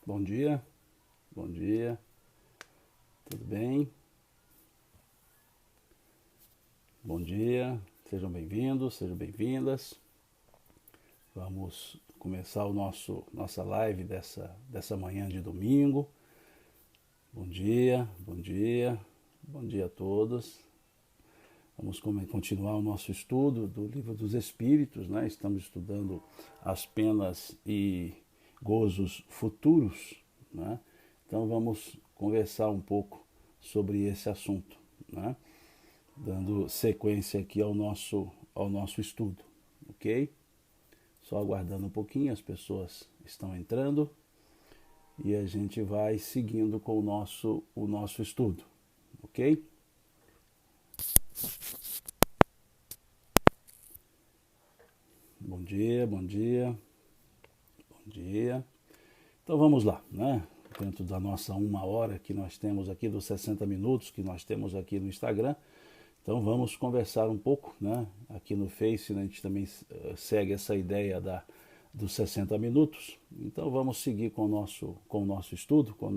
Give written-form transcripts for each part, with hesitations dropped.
Bom dia, bom dia, tudo bem? Bom dia, sejam bem-vindos, sejam bem-vindas. Vamos começar nossa live dessa manhã de domingo. Bom dia, bom dia, bom dia a todos. Vamos continuar o nosso estudo do Livro dos Espíritos, né? Estamos estudando as penas e gozos futuros, né? Então vamos conversar um pouco sobre esse assunto, né? Dando sequência aqui ao nosso estudo, ok? Só aguardando um pouquinho, as pessoas estão entrando e a gente vai seguindo com o nosso estudo, ok? Bom dia, bom dia, bom dia. Então vamos lá, né? Dentro da nossa 1 hora que nós temos aqui, dos 60 minutos que nós temos aqui no Instagram. Então vamos conversar um pouco, né? Aqui no Face, né, a gente também segue essa ideia dos 60 minutos. Então vamos seguir com o nosso estudo, com a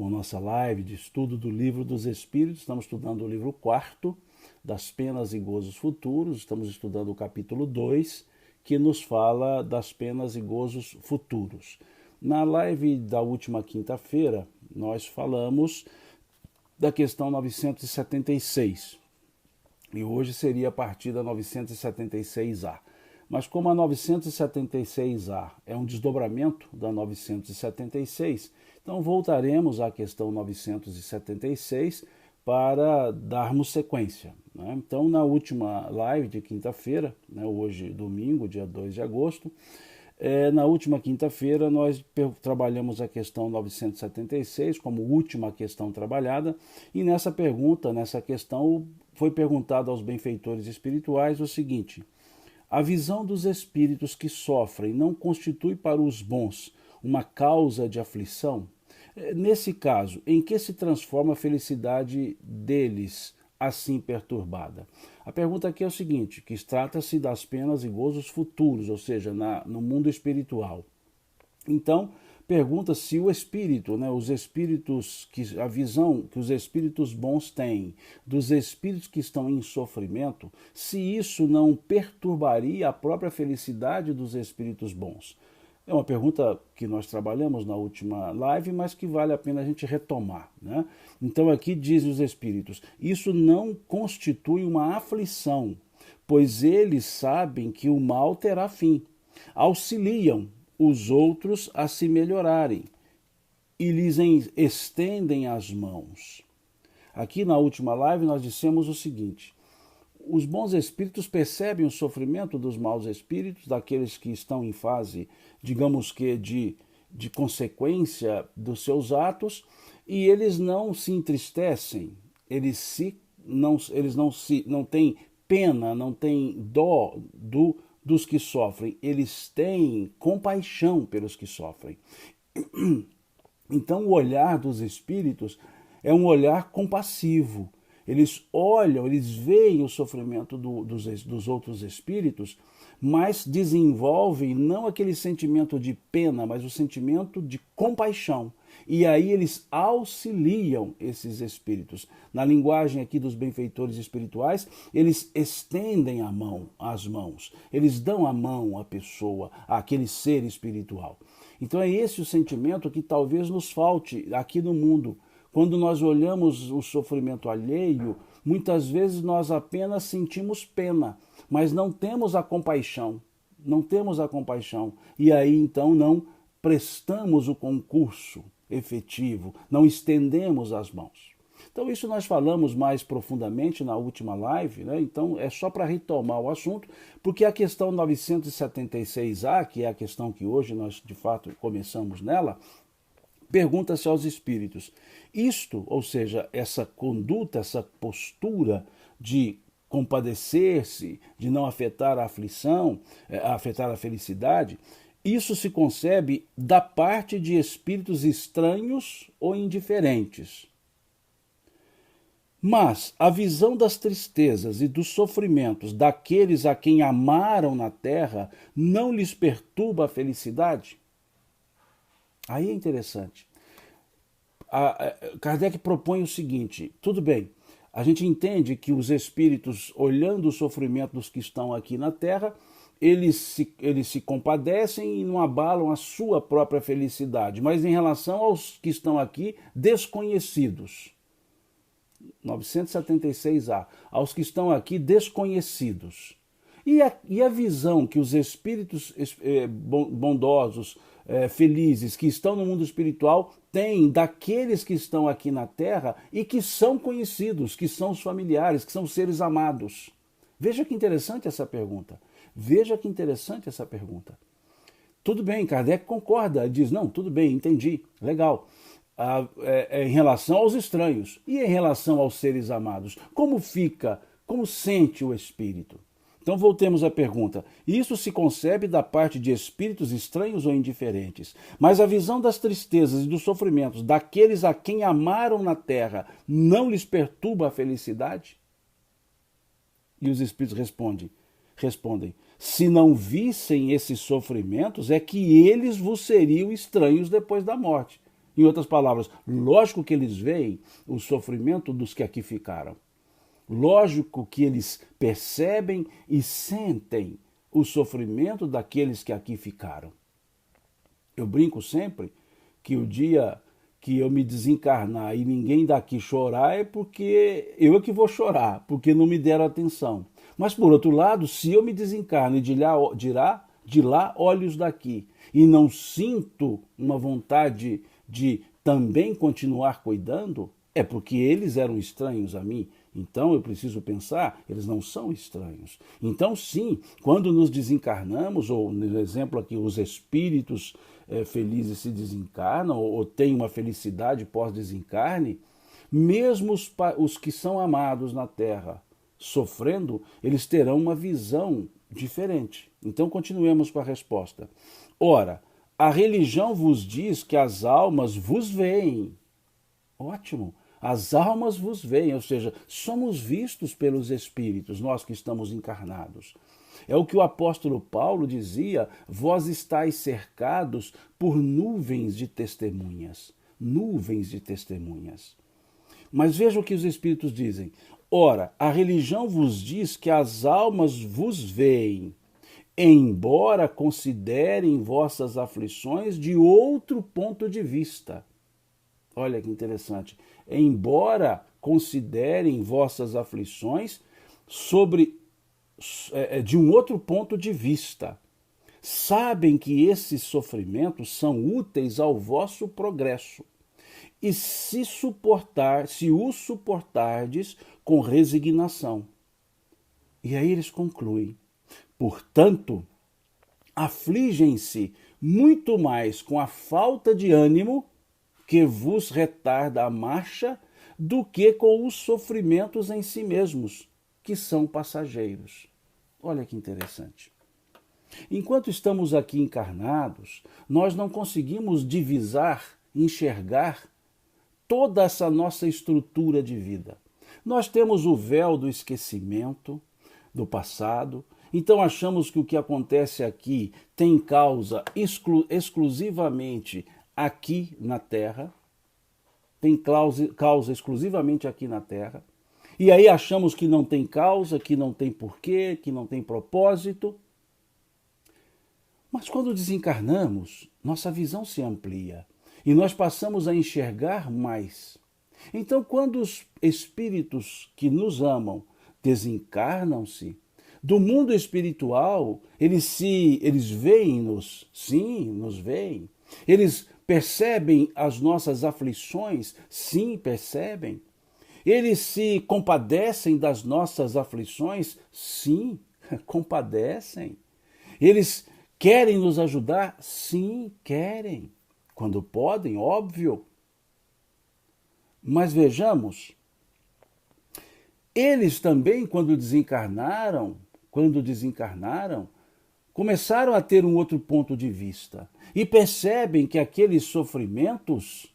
nossa live de estudo do Livro dos Espíritos. Estamos estudando o livro 4, das penas e gozos futuros. Estamos estudando o capítulo 2, que nos fala das penas e gozos futuros. Na live da última quinta-feira, nós falamos da questão 976. E hoje seria a partir da 976A. Mas como a 976A é um desdobramento da 976, então voltaremos à questão 976 para darmos sequência, né? Então, na última live de quinta-feira, né, hoje domingo, dia 2 de agosto, na última quinta-feira nós trabalhamos a questão 976 como última questão trabalhada, e nessa questão foi perguntado aos benfeitores espirituais o seguinte: a visão dos espíritos que sofrem não constitui para os bons uma causa de aflição? Nesse caso, em que se transforma a felicidade deles assim perturbada? A pergunta aqui é o seguinte, que trata-se das penas e gozos futuros, ou seja, no mundo espiritual. Então, pergunta se o espírito, né, os espíritos, a visão que os espíritos bons têm dos espíritos que estão em sofrimento, se isso não perturbaria a própria felicidade dos espíritos bons. É uma pergunta que nós trabalhamos na última live, mas que vale a pena a gente retomar, né? Então aqui dizem os espíritos, isso não constitui uma aflição, pois eles sabem que o mal terá fim. Auxiliam os outros a se melhorarem e lhes estendem as mãos. Aqui na última live nós dissemos o seguinte: os bons espíritos percebem o sofrimento dos maus espíritos, daqueles que estão em fase, digamos que, de consequência dos seus atos, e eles não se entristecem, não têm pena, não têm dó dos que sofrem, eles têm compaixão pelos que sofrem. Então o olhar dos espíritos é um olhar compassivo. Eles olham, eles veem o sofrimento dos outros espíritos, mas desenvolvem não aquele sentimento de pena, mas o sentimento de compaixão. E aí eles auxiliam esses espíritos. Na linguagem aqui dos benfeitores espirituais, eles estendem as mãos, eles dão a mão à pessoa, àquele ser espiritual. Então é esse o sentimento que talvez nos falte aqui no mundo. Quando nós olhamos o sofrimento alheio, muitas vezes nós apenas sentimos pena, mas não temos a compaixão. Não temos a compaixão. E aí então não prestamos o concurso efetivo, não estendemos as mãos. Então isso nós falamos mais profundamente na última live, né? Então é só para retomar o assunto, porque a questão 976A, que é a questão que hoje nós de fato começamos nela, pergunta-se aos espíritos, isto, ou seja, essa conduta, essa postura de compadecer-se, de não afetar a aflição, afetar a felicidade, isso se concebe da parte de espíritos estranhos ou indiferentes. Mas a visão das tristezas e dos sofrimentos daqueles a quem amaram na terra não lhes perturba a felicidade? Aí é interessante. Kardec propõe o seguinte: tudo bem, a gente entende que os espíritos, olhando o sofrimento dos que estão aqui na Terra, eles se compadecem e não abalam a sua própria felicidade, mas em relação aos que estão aqui desconhecidos, 976A, aos que estão aqui desconhecidos. E a visão que os espíritos bondosos, felizes, que estão no mundo espiritual, têm daqueles que estão aqui na Terra e que são conhecidos, que são os familiares, que são os seres amados. Veja que interessante essa pergunta. Veja que interessante essa pergunta. Tudo bem, Kardec concorda, diz, não, tudo bem, entendi, legal. Em relação aos estranhos e em relação aos seres amados, como fica, como sente o espírito? Então voltemos à pergunta. Isso se concebe da parte de espíritos estranhos ou indiferentes, mas a visão das tristezas e dos sofrimentos daqueles a quem amaram na terra não lhes perturba a felicidade? E os espíritos respondem, se não vissem esses sofrimentos, é que eles vos seriam estranhos depois da morte. Em outras palavras, lógico que eles veem o sofrimento dos que aqui ficaram. Lógico que eles percebem e sentem o sofrimento daqueles que aqui ficaram. Eu brinco sempre que o dia que eu me desencarnar e ninguém daqui chorar é porque eu é que vou chorar, porque não me deram atenção. Mas, por outro lado, se eu me desencarno e de lá olhos daqui e não sinto uma vontade de também continuar cuidando, é porque eles eram estranhos a mim. Então eu preciso pensar, eles não são estranhos. Então sim, quando nos desencarnamos, ou no exemplo aqui, os espíritos felizes se desencarnam, ou têm uma felicidade pós-desencarne, mesmo os que são amados na Terra sofrendo, eles terão uma visão diferente. Então continuemos com a resposta. Ora, a religião vos diz que as almas vos veem. Ótimo. As almas vos veem, ou seja, somos vistos pelos espíritos, nós que estamos encarnados. É o que o apóstolo Paulo dizia, vós estáis cercados por nuvens de testemunhas. Nuvens de testemunhas. Mas veja o que os espíritos dizem. Ora, a religião vos diz que as almas vos veem, embora considerem vossas aflições de outro ponto de vista. Olha que interessante. Embora considerem vossas aflições de um outro ponto de vista, sabem que esses sofrimentos são úteis ao vosso progresso. E se os suportardes com resignação. E aí eles concluem. Portanto, afligem-se muito mais com a falta de ânimo que vos retarda a marcha do que com os sofrimentos em si mesmos, que são passageiros. Olha que interessante. Enquanto estamos aqui encarnados, nós não conseguimos divisar, enxergar toda essa nossa estrutura de vida. Nós temos o véu do esquecimento do passado, então achamos que o que acontece aqui tem causa exclusivamente aqui na Terra, tem causa exclusivamente aqui na Terra, e aí achamos que não tem causa, que não tem porquê, que não tem propósito. Mas quando desencarnamos, nossa visão se amplia e nós passamos a enxergar mais. Então, quando os espíritos que nos amam desencarnam-se, do mundo espiritual, eles veem-nos, sim, nos veem. Eles percebem as nossas aflições, sim, percebem. Eles se compadecem das nossas aflições, sim, compadecem. Eles querem nos ajudar, sim, querem. Quando podem, óbvio. Mas vejamos, eles também, quando desencarnaram, começaram a ter um outro ponto de vista e percebem que aqueles sofrimentos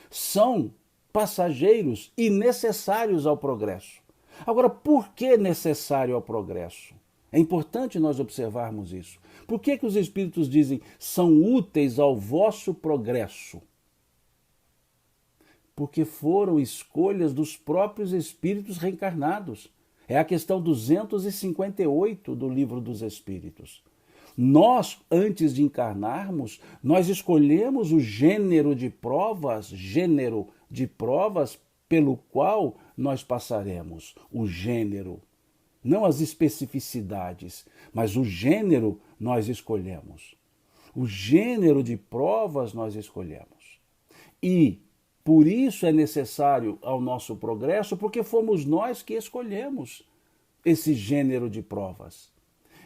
são passageiros e necessários ao progresso. Agora, por que necessário ao progresso? É importante nós observarmos isso. Por que os Espíritos dizem são úteis ao vosso progresso? Porque foram escolhas dos próprios Espíritos reencarnados. É a questão 258 do Livro dos Espíritos. Nós, antes de encarnarmos, nós escolhemos o gênero de provas pelo qual nós passaremos. O gênero, não as especificidades, mas o gênero nós escolhemos. O gênero de provas nós escolhemos. E por isso é necessário ao nosso progresso, porque fomos nós que escolhemos esse gênero de provas.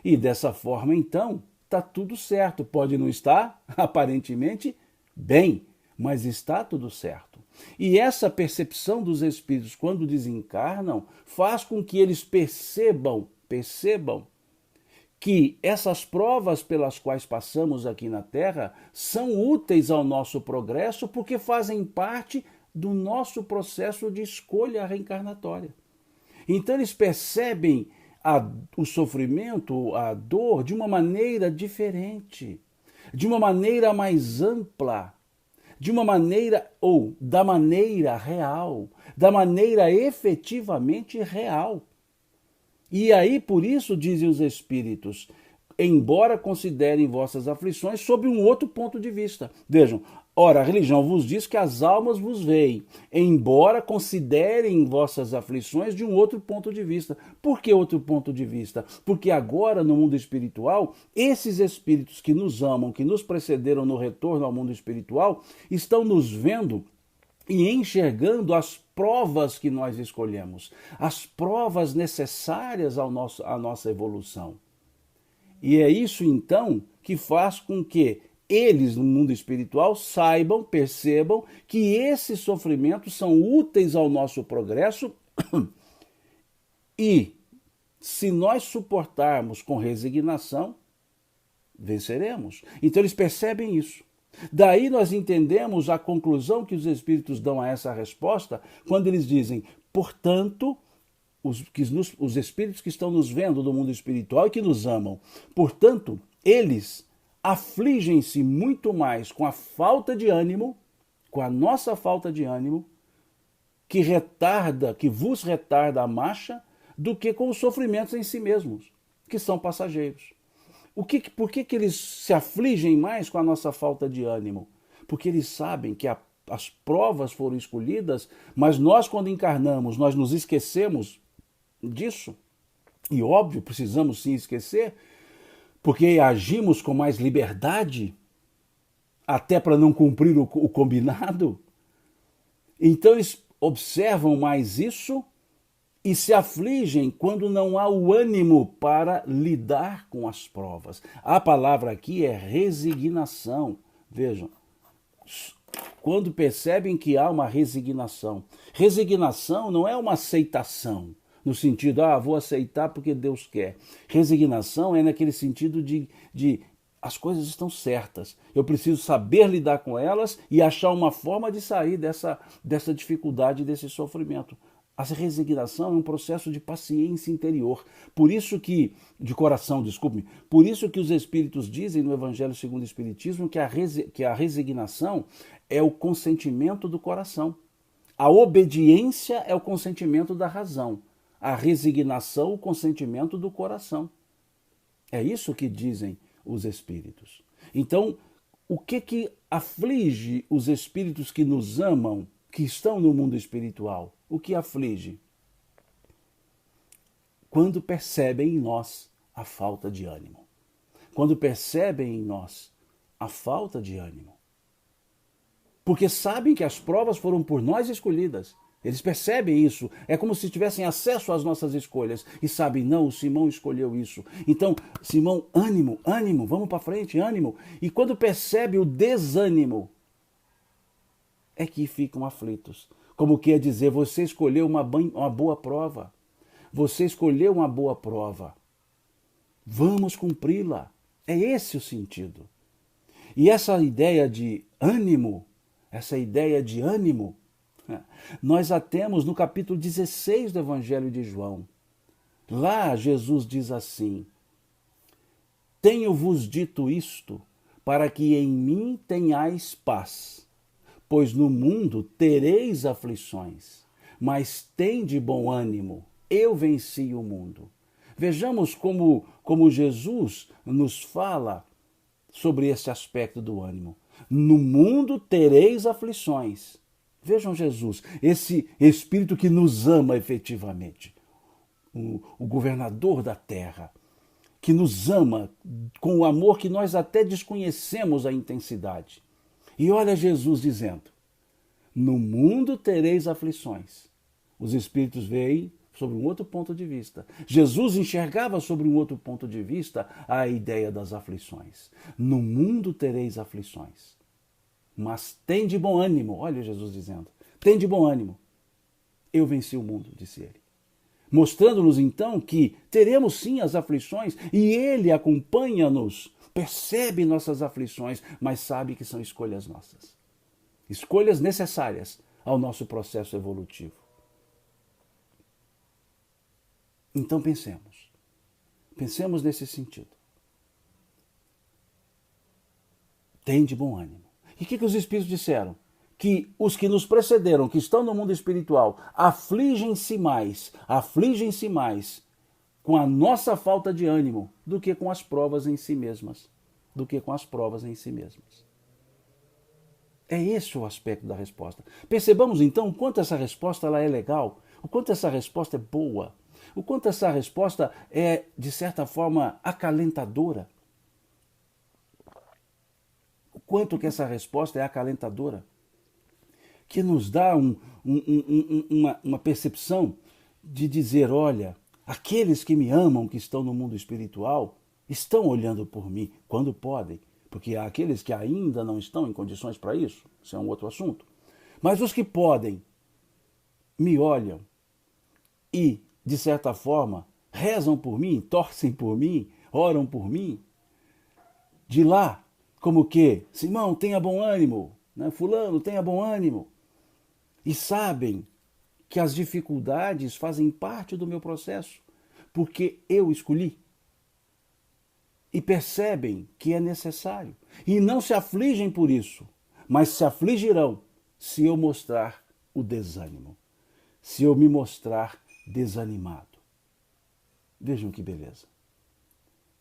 E dessa forma, então, está tudo certo. Pode não estar, aparentemente, bem, mas está tudo certo. E essa percepção dos espíritos, quando desencarnam, faz com que eles percebam que essas provas pelas quais passamos aqui na Terra são úteis ao nosso progresso porque fazem parte do nosso processo de escolha reencarnatória. Então eles percebem o sofrimento, a dor, de uma maneira diferente, de uma maneira mais ampla, de uma maneira, ou da maneira real, da maneira efetivamente real. E aí, por isso, dizem os Espíritos, embora considerem vossas aflições sob um outro ponto de vista. Vejam, ora, a religião vos diz que as almas vos veem, embora considerem vossas aflições de um outro ponto de vista. Por que outro ponto de vista? Porque agora, no mundo espiritual, esses espíritos que nos amam, que nos precederam no retorno ao mundo espiritual, estão nos vendo e enxergando as provas que nós escolhemos, as provas necessárias à nossa evolução. E é isso, então, que faz com que eles, no mundo espiritual, saibam, percebam que esses sofrimentos são úteis ao nosso progresso e, se nós suportarmos com resignação, venceremos. Então, eles percebem isso. Daí nós entendemos a conclusão que os Espíritos dão a essa resposta quando eles dizem, portanto, os Espíritos que estão nos vendo do mundo espiritual e que nos amam, portanto, eles afligem-se muito mais com a falta de ânimo, com a nossa falta de ânimo, que vos retarda a marcha, do que com os sofrimentos em si mesmos, que são passageiros. Por que eles se afligem mais com a nossa falta de ânimo? Porque eles sabem que as provas foram escolhidas, mas nós, quando encarnamos, nós nos esquecemos disso. E óbvio, precisamos sim esquecer, porque agimos com mais liberdade, até para não cumprir o combinado. Então eles observam mais isso e se afligem quando não há o ânimo para lidar com as provas. A palavra aqui é resignação. Vejam, quando percebem que há uma resignação. Resignação não é uma aceitação, no sentido, vou aceitar porque Deus quer. Resignação é naquele sentido de as coisas estão certas. Eu preciso saber lidar com elas e achar uma forma de sair dessa dificuldade, desse sofrimento. A resignação é um processo de paciência interior. Por isso que os Espíritos dizem no Evangelho segundo o Espiritismo que a resignação é o consentimento do coração. A obediência é o consentimento da razão. A resignação, o consentimento do coração. É isso que dizem os Espíritos. Então, o que aflige os Espíritos que nos amam, que estão no mundo espiritual? O que aflige? Quando percebem em nós a falta de ânimo. Quando percebem em nós a falta de ânimo. Porque sabem que as provas foram por nós escolhidas. Eles percebem isso. É como se tivessem acesso às nossas escolhas. E sabem, não, o Simão escolheu isso. Então, Simão, ânimo, vamos para frente, ânimo. E quando percebe o desânimo, é que ficam aflitos. Como quer dizer, você escolheu uma boa prova. Você escolheu uma boa prova. Vamos cumpri-la. É esse o sentido. E essa ideia de ânimo, nós a temos no capítulo 16 do Evangelho de João. Lá Jesus diz assim: tenho-vos dito isto, para que em mim tenhais paz. Pois no mundo tereis aflições, mas tende bom ânimo, eu venci o mundo. Vejamos como Jesus nos fala sobre esse aspecto do ânimo. No mundo tereis aflições. Vejam Jesus, esse Espírito que nos ama efetivamente, o governador da terra, que nos ama com o amor que nós até desconhecemos a intensidade. E olha Jesus dizendo: no mundo tereis aflições. Os Espíritos veem sobre um outro ponto de vista. Jesus enxergava sobre um outro ponto de vista a ideia das aflições. No mundo tereis aflições, mas tende bom ânimo. Olha Jesus dizendo: tende bom ânimo, eu venci o mundo, disse ele. Mostrando-nos então que teremos sim as aflições e ele acompanha-nos, percebe nossas aflições, mas sabe que são escolhas nossas. Escolhas necessárias ao nosso processo evolutivo. Então pensemos. Pensemos nesse sentido. Tende bom ânimo. E o que os Espíritos disseram? Que os que nos precederam, que estão no mundo espiritual, afligem-se mais com a nossa falta de ânimo do que com as provas em si mesmas. É esse o aspecto da resposta. Percebamos então o quanto essa resposta ela é legal, o quanto essa resposta é boa, o quanto essa resposta é, de certa forma, acalentadora. O quanto que essa resposta é acalentadora. Que nos dá uma percepção de dizer: olha, aqueles que me amam, que estão no mundo espiritual, estão olhando por mim quando podem, porque há aqueles que ainda não estão em condições para isso, isso é um outro assunto. Mas os que podem, me olham e, de certa forma, rezam por mim, torcem por mim, oram por mim. De lá, como que, Simão, tenha bom ânimo, né? Fulano, tenha bom ânimo. E sabem que as dificuldades fazem parte do meu processo, porque eu escolhi. E percebem que é necessário. E não se afligem por isso, mas se afligirão se eu mostrar o desânimo, se eu me mostrar desanimado. Vejam que beleza,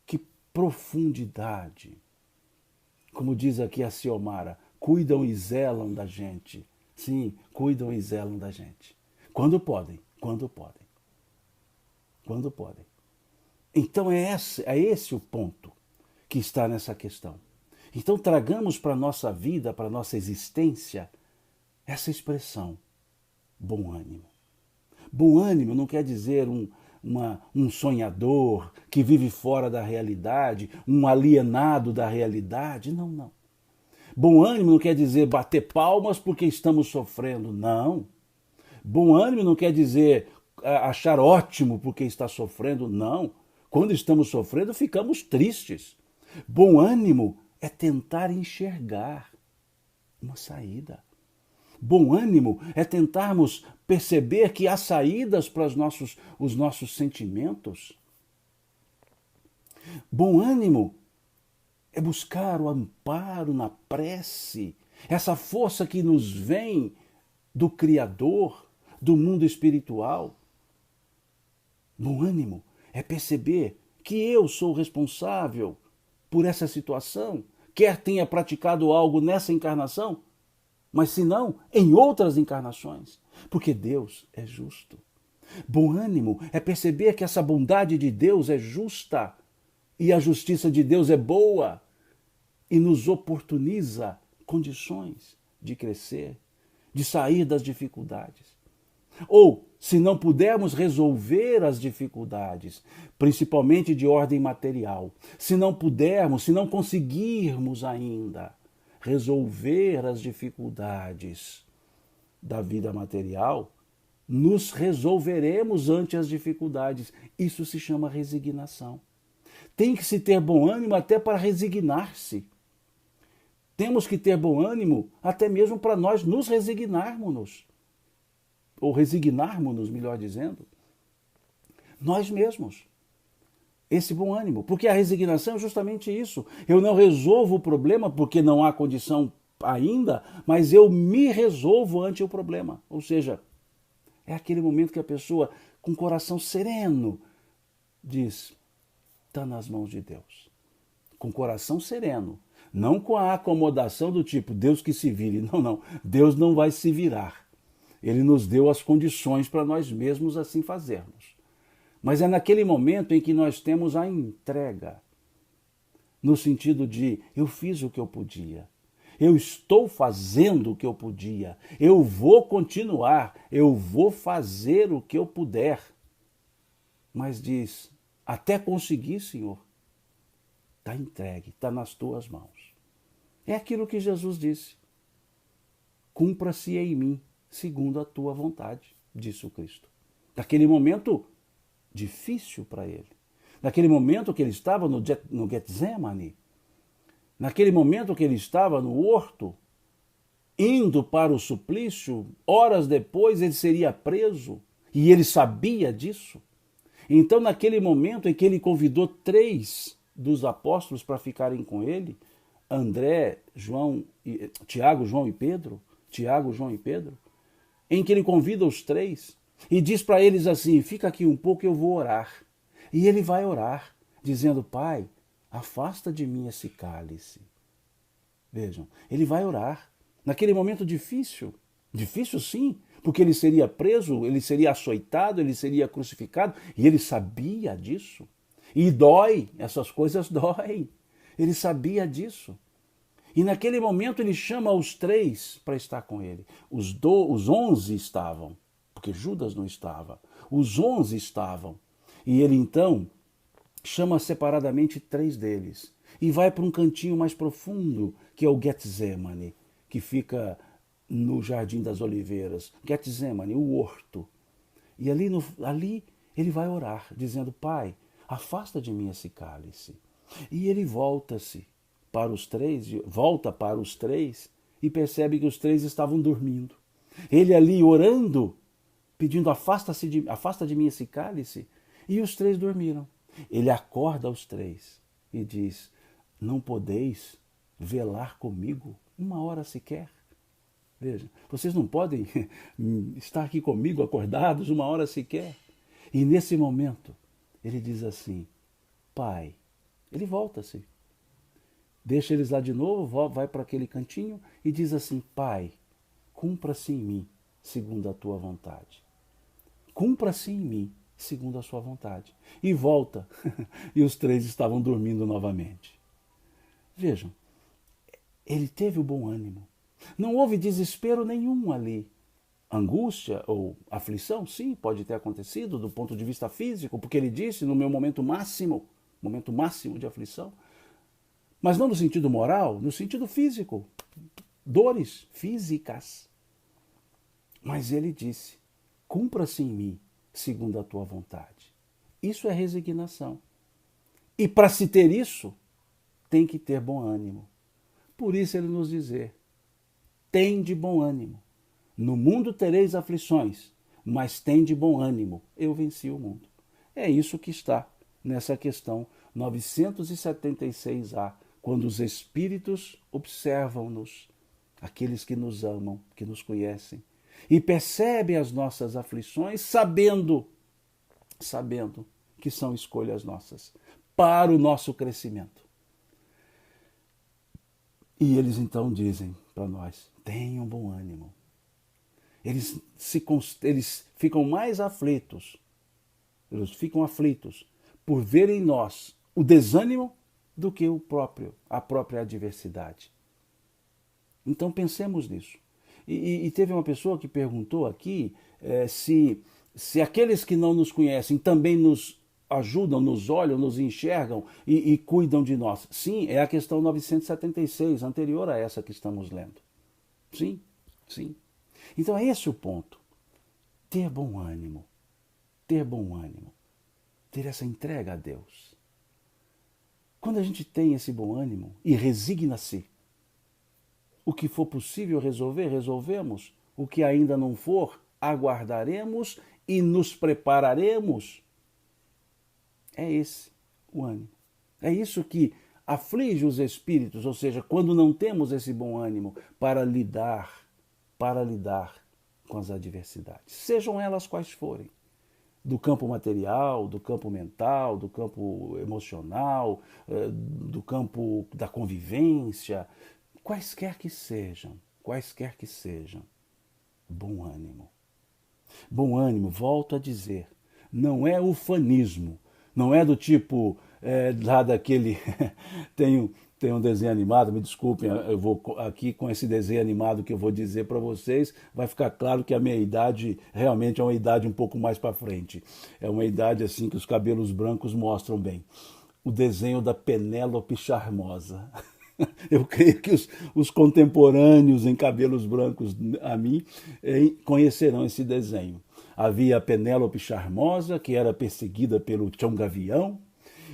que profundidade. Como diz aqui a Ciomara, cuidam e zelam da gente. Sim, cuidam e zelam da gente. Quando podem. Então é esse o ponto que está nessa questão. Então tragamos para a nossa vida, para a nossa existência, essa expressão, bom ânimo. Bom ânimo não quer dizer um sonhador que vive fora da realidade, um alienado da realidade. Não. Bom ânimo não quer dizer bater palmas porque estamos sofrendo. Não. Bom ânimo não quer dizer achar ótimo porque está sofrendo. Não. Quando estamos sofrendo, ficamos tristes. Bom ânimo é tentar enxergar uma saída. Bom ânimo é tentarmos perceber que há saídas para os nossos sentimentos. Bom ânimo é buscar o amparo na prece, essa força que nos vem do Criador, do mundo espiritual. Bom ânimo é perceber que eu sou responsável por essa situação, quer tenha praticado algo nessa encarnação, mas se não, em outras encarnações, porque Deus é justo. Bom ânimo é perceber que essa bondade de Deus é justa e a justiça de Deus é boa e nos oportuniza condições de crescer, de sair das dificuldades. Ou, se não pudermos resolver as dificuldades, principalmente de ordem material, se não pudermos, se não conseguirmos ainda resolver as dificuldades da vida material, nos resolveremos ante as dificuldades. Isso se chama resignação. Tem que se ter bom ânimo até para resignar-se. Temos que ter bom ânimo até mesmo para nós nos resignarmos, ou resignarmos-nos, melhor dizendo. Nós mesmos. Esse bom ânimo, porque a resignação é justamente isso. Eu não resolvo o problema porque não há condição ainda, mas eu me resolvo ante o problema. Ou seja, é aquele momento que a pessoa, com o coração sereno, diz, está nas mãos de Deus. Com o coração sereno, não com a acomodação do tipo, Deus que se vire. Não, não, Deus não vai se virar. Ele nos deu as condições para nós mesmos assim fazermos. Mas é naquele momento em que nós temos a entrega, no sentido de, eu fiz o que eu podia, eu estou fazendo o que eu podia, eu vou continuar, eu vou fazer o que eu puder. Mas diz, até conseguir, Senhor, está entregue, está nas tuas mãos. É aquilo que Jesus disse, cumpra-se em mim, segundo a tua vontade, disse o Cristo. Naquele momento difícil para ele. Naquele momento que ele estava no Getsemane, naquele momento que ele estava no horto, indo para o suplício, horas depois ele seria preso, e ele sabia disso. Então, naquele momento em que ele convidou 3 dos apóstolos para ficarem com ele, André, Tiago, João e Pedro, em que ele convida os 3, e diz para eles assim, fica aqui um pouco, eu vou orar. E ele vai orar, dizendo, Pai, afasta de mim esse cálice. Vejam, ele vai orar. Naquele momento difícil sim, porque ele seria preso, ele seria açoitado, ele seria crucificado, e ele sabia disso. E dói, essas coisas doem. Ele sabia disso. E naquele momento ele chama os 3 para estar com ele. Os 11 estavam, porque Judas não estava. Os 11 estavam. E ele então chama separadamente 3 deles. E vai para um cantinho mais profundo, que é o Getsemane, que fica no Jardim das Oliveiras. Getsemane, o horto. E ali ele vai orar, dizendo, Pai, afasta de mim esse cálice. E ele volta para os 3 e percebe que os 3 estavam dormindo. Ele ali orando, pedindo, afasta de mim esse cálice, e os 3 dormiram. Ele acorda os 3 e diz, não podeis velar comigo 1 hora sequer? Veja, vocês não podem estar aqui comigo acordados 1 hora sequer? E nesse momento, ele diz assim, Pai, ele volta-se, deixa eles lá de novo, vai para aquele cantinho e diz assim, Pai, cumpra-se em mim, segundo a tua vontade. Cumpra-se em mim, segundo a sua vontade. E volta. E os 3 estavam dormindo novamente. Vejam, ele teve o bom ânimo. Não houve desespero nenhum ali. Angústia ou aflição, sim, pode ter acontecido do ponto de vista físico, porque ele disse, no meu momento máximo de aflição, mas não no sentido moral, no sentido físico, dores físicas. Mas ele disse, cumpra-se em mim, segundo a tua vontade. Isso é resignação. E para se ter isso, tem que ter bom ânimo. Por isso ele nos dizer, tende bom ânimo. No mundo tereis aflições, mas tende bom ânimo. Eu venci o mundo. É isso que está nessa questão 976A, quando os Espíritos observam-nos, aqueles que nos amam, que nos conhecem, e percebem as nossas aflições, sabendo que são escolhas nossas, para o nosso crescimento. E eles então dizem para nós, tenham bom ânimo. Eles ficam mais aflitos, por ver em nós o desânimo do que a própria adversidade. Então pensemos nisso. E teve uma pessoa que perguntou aqui se aqueles que não nos conhecem também nos ajudam, nos olham, nos enxergam e cuidam de nós. Sim, é a questão 976, anterior a essa que estamos lendo. Sim, sim. Então é esse o ponto. Ter bom ânimo. Ter bom ânimo. Ter essa entrega a Deus. Quando a gente tem esse bom ânimo e resigna-se, o que for possível resolver, resolvemos. O que ainda não for, aguardaremos e nos prepararemos É esse o ânimo. É isso que aflige os espíritos, ou seja, quando não temos esse bom ânimo para lidar com as adversidades, sejam elas quais forem, do campo material, do campo mental, do campo emocional, do campo da convivência, quaisquer que sejam, bom ânimo. Bom ânimo, volto a dizer, não é ufanismo, não é do tipo, lá daquele, tem um desenho animado, me desculpem, eu vou aqui com esse desenho animado que eu vou dizer para vocês, vai ficar claro que a minha idade realmente é uma idade um pouco mais para frente, é uma idade assim que os cabelos brancos mostram bem. O desenho da Penélope Charmosa. Eu creio que os contemporâneos em cabelos brancos a mim conhecerão esse desenho. Havia a Penélope Charmosa, que era perseguida pelo Tião Gavião,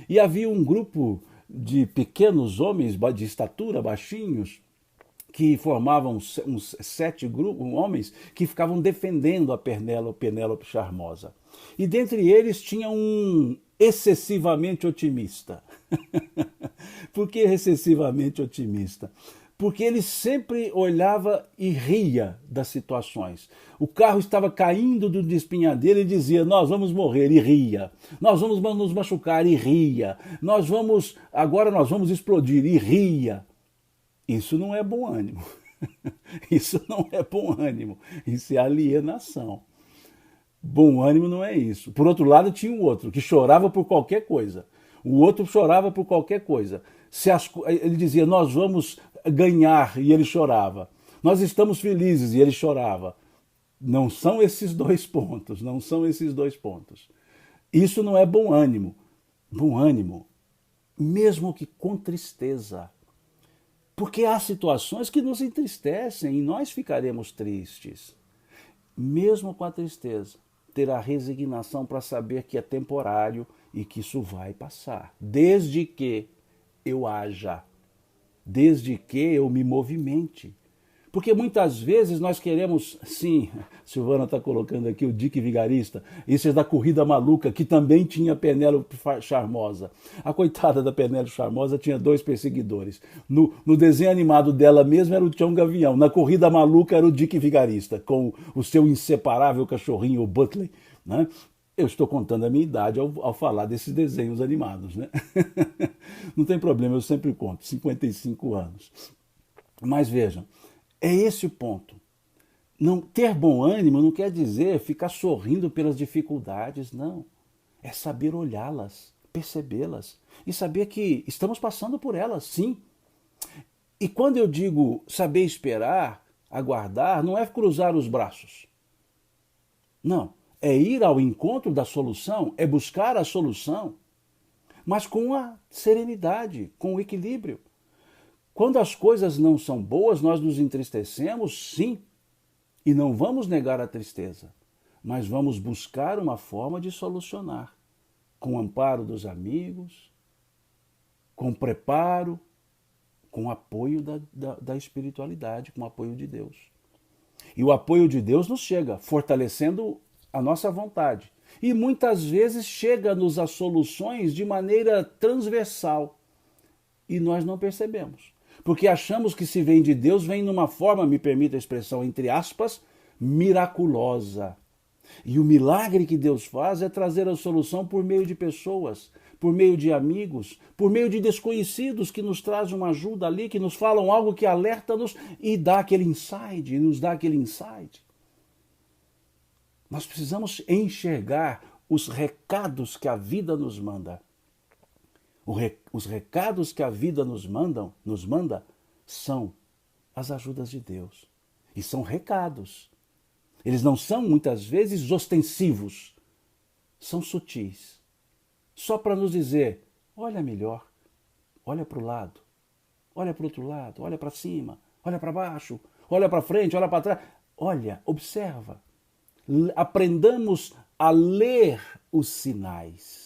e havia um grupo de pequenos homens de estatura, baixinhos, que formavam uns 7 homens que ficavam defendendo a Penélope Charmosa. E dentre eles tinha um excessivamente otimista. Por que excessivamente otimista? Porque ele sempre olhava e ria das situações. O carro estava caindo do despenhadeiro e dizia, nós vamos morrer, e ria. Nós vamos nos machucar, e ria. Agora nós vamos explodir, e ria. Isso não é bom ânimo. Isso não é bom ânimo. Isso é alienação. Bom ânimo não é isso. Por outro lado, tinha um outro que chorava por qualquer coisa. O outro chorava por qualquer coisa. Ele dizia, nós vamos ganhar, e ele chorava. Nós estamos felizes, e ele chorava. Não são esses dois pontos, não são esses dois pontos. Isso não é bom ânimo. Bom ânimo, mesmo que com tristeza. Porque há situações que nos entristecem e nós ficaremos tristes. Mesmo com a tristeza, ter a resignação para saber que é temporário e que isso vai passar. Desde que eu haja, desde que eu me movimente. Porque muitas vezes nós queremos, sim, Silvana está colocando aqui o Dick Vigarista, isso é da Corrida Maluca, que também tinha Penélope Charmosa. A coitada da Penélope Charmosa tinha 2 perseguidores. No desenho animado dela mesma era o Tião Gavião, na Corrida Maluca era o Dick Vigarista, com o seu inseparável cachorrinho, o Buckley, né? Eu estou contando a minha idade ao falar desses desenhos animados, né? Não tem problema, eu sempre conto, 55 anos. Mas vejam, é esse o ponto. Não ter bom ânimo não quer dizer ficar sorrindo pelas dificuldades, não. É saber olhá-las, percebê-las e saber que estamos passando por elas, sim. E quando eu digo saber esperar, aguardar, não é cruzar os braços. Não, é ir ao encontro da solução, é buscar a solução, mas com a serenidade, com o equilíbrio. Quando as coisas não são boas, nós nos entristecemos, sim, e não vamos negar a tristeza, mas vamos buscar uma forma de solucionar, com o amparo dos amigos, com preparo, com apoio da espiritualidade, com o apoio de Deus. E o apoio de Deus nos chega, fortalecendo a nossa vontade. E muitas vezes chega-nos as soluções de maneira transversal, e nós não percebemos. Porque achamos que se vem de Deus, vem numa forma, me permita a expressão, entre aspas, miraculosa. E o milagre que Deus faz é trazer a solução por meio de pessoas, por meio de amigos, por meio de desconhecidos que nos trazem uma ajuda ali, que nos falam algo que alerta-nos e dá aquele insight, e nos dá aquele insight. Nós precisamos enxergar os recados que a vida nos manda. Os recados que a vida nos manda são as ajudas de Deus. E são recados. Eles não são, muitas vezes, ostensivos. São sutis. Só para nos dizer, olha melhor, olha para o lado, olha para o outro lado, olha para cima, olha para baixo, olha para frente, olha para trás. Olha, observa. Aprendamos a ler os sinais.